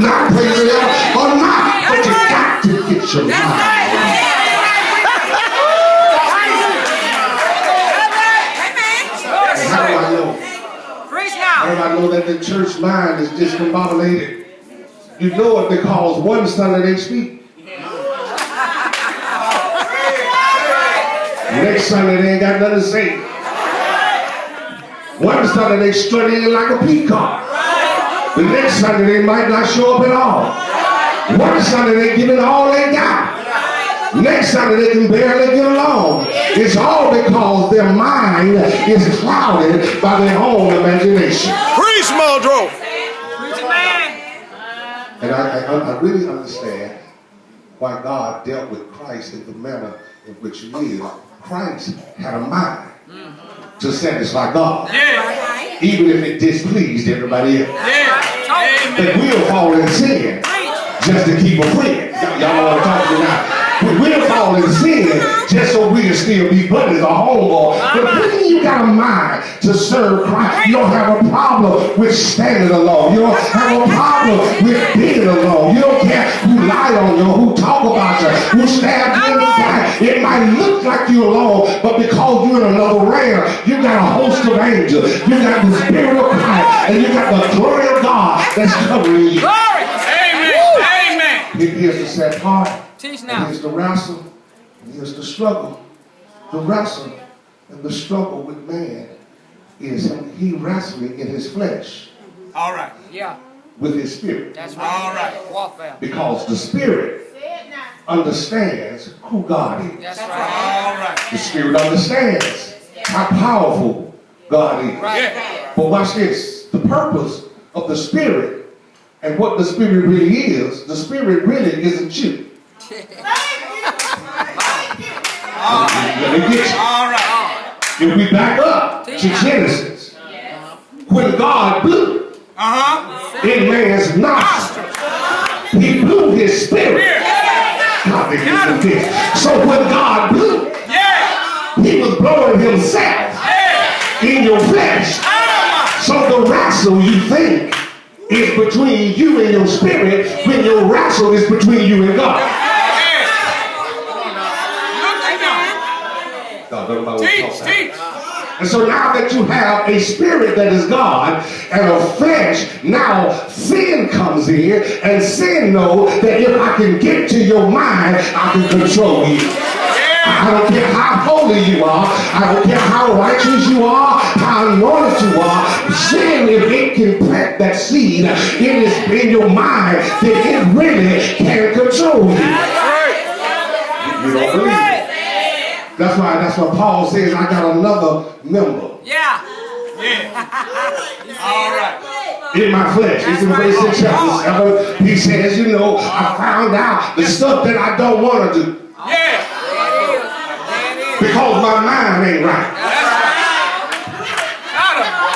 not praising him or not, but you got to get your mind. How do I know? How do I know that the church mind is discombobulated? You know it because one Sunday they speak. Next Sunday they ain't got nothing to say. One Sunday they strut in like a peacock. The next Sunday they might not show up at all. One Sunday they give it all they got. Next Sunday they can barely get along. It's all because their mind is clouded by their own imagination. Preach, Muldrow. And I really understand why God dealt with Christ in the manner in which he is. Christ had a mind to satisfy God, even if it displeased everybody else. That we'll fall in sin just to keep a friend. Y'all know what I'm talking about. We'll fall in sin just so we can still be buddies or homeboy. But when you got a mind to serve Christ, you don't have a problem with standing alone. You don't have a problem with being alone. You don't care who lie on you, who talk about you, who stab you in the back. It might look like you're alone, but because you're in another realm, you got a host of angels. You got the Spirit of Christ, and you got the glory of God that's covering you. Amen. Here's the sad part. Teach now. Here's the wrestle, and here's the struggle. The wrestle and the struggle with man is he wrestling in his flesh. All right. Yeah. With his spirit. That's right. All right. Warfare. Because the spirit understands who God is. That's right. All right. The spirit understands how powerful God is. Right. But watch this. The purpose of the spirit and what the spirit really is, the spirit really isn't you. Let me get you. All right. If we back up to Genesis, when God blew in man's nostrils, he blew his spirit. God, this. So when God blew, he was blowing himself in your flesh. So the wrestle you think is between you and your spirit, when your wrestle is between you and God. Teach. And so now that you have a spirit that is God and a flesh, now sin comes in, and sin knows that if I can get to your mind, I can control you. I don't care how holy you are, I don't care how righteous you are, how anointed you are. Sin, if it can plant that seed in your mind, then it really can control you. You don't believe it. That's why Paul says, I got another member. Yeah. All right. In my flesh. It's in verse 6 chapter 7. He says, you know, I found out the stuff that I don't want to do. Because my mind ain't right.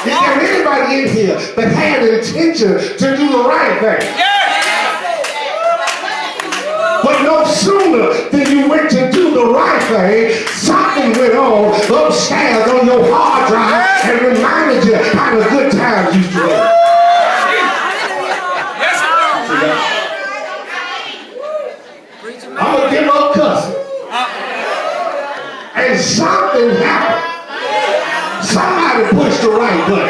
Is there anybody in here that had intention to do the right thing? But no sooner than you went to do the right thing, something went on upstairs on your hard drive and reminded you how the good times used to be. I'm going to give up cussing. And something happened. Somebody pushed the right button.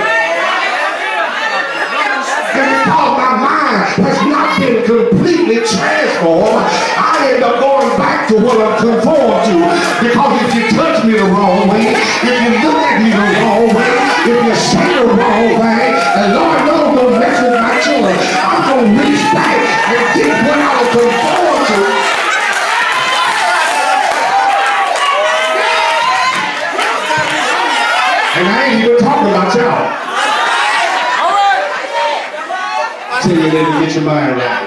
And because my mind has not been completely transformed, I end up going back to what I'm conformed to. Because if you touch me the wrong way, if you look at me the wrong way, if you say the wrong thing, and Lord knows don't mess with my children, I'm going to reach back and get what I was conformed to. And I ain't even talking about y'all. Tell you that you get your mind right.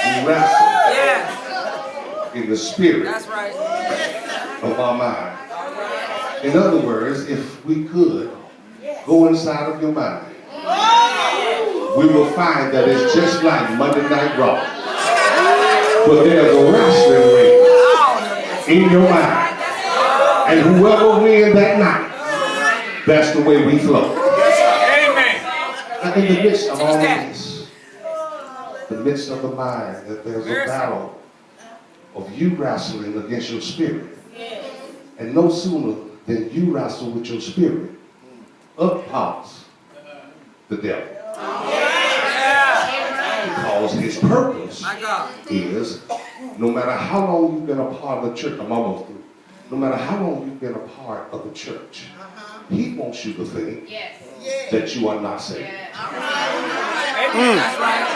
We wrestle in the spirit of our mind. In other words, if we could go inside of your mind, we will find that it's just like Monday Night Raw. But there's a wrestling ring in your mind. And whoever wins that night, that's the way we flow. Amen. Now, in the midst of all of this, the midst of the mind, that there's a battle of you wrestling against your spirit. And no sooner than you wrestle with your spirit, up pops the devil. Because his purpose is, no matter how long you've been a part of the church, I'm almost through, no matter how long you've been a part of the church, he wants you to think that you are not saved.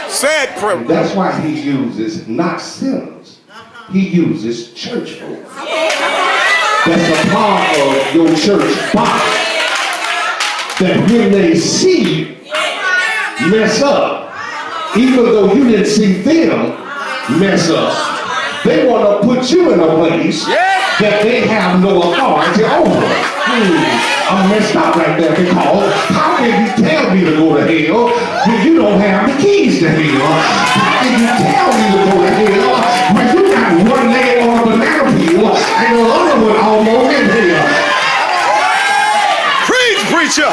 Said privilege. That's why he uses not sinners, he uses church folk. That's a part of your church body. That when they see you mess up, even though you didn't see them mess up, they want to put you in a place that they have no authority over. I'm messed up right there, because how can you tell me to go to hell when you don't have the keys to hell? How can you tell me to go to hell when you got one leg on a banana peel and the other one almost in hell? Preach, preacher.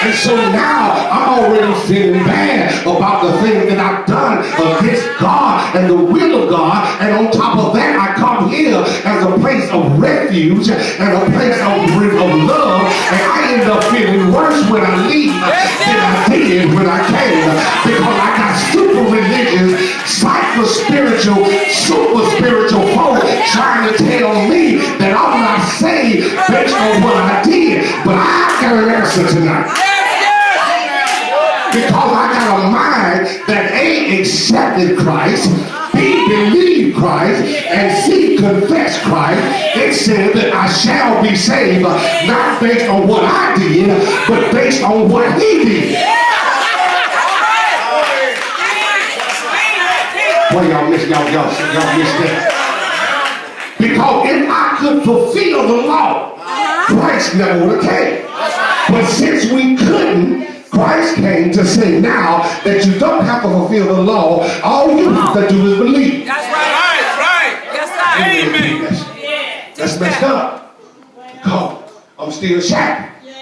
And so now I'm already feeling bad about the things that I've done against God and the will of God. And on top of that, I come here as a place of refuge and a place of love. And I end up feeling worse when I leave than I did when I came. Because I got super religious, psycho-spiritual, super spiritual folk trying to tell me that I'm not saved based on what I did. But I got an answer tonight. Because I got a mind that A, accepted Christ, B, believed Christ, and C, confessed Christ. It said that I shall be saved, not based on what I did, but based on what he did. Well, y'all missed that. Because if I could fulfill the law, Christ never would have came. But since we couldn't, Christ came to say now that you don't have to fulfill the law. All you have to do is believe. That's right. Yes, sir. Amen. That's messed up. Because I'm still shackled.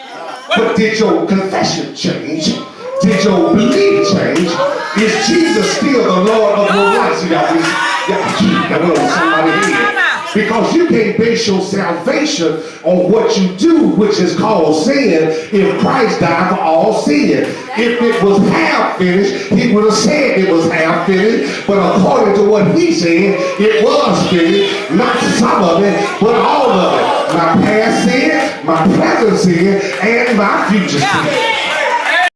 But did your confession change? Did your belief change? Is Jesus still the Lord of your life? So y'all keep that on somebody here. Because you can't base your salvation on what you do, which is called sin, if Christ died for all sin. If it was half finished, he would have said it was half finished. But according to what he said, it was finished. Not some of it, but all of it. My past sin, my present sin, and my future sin.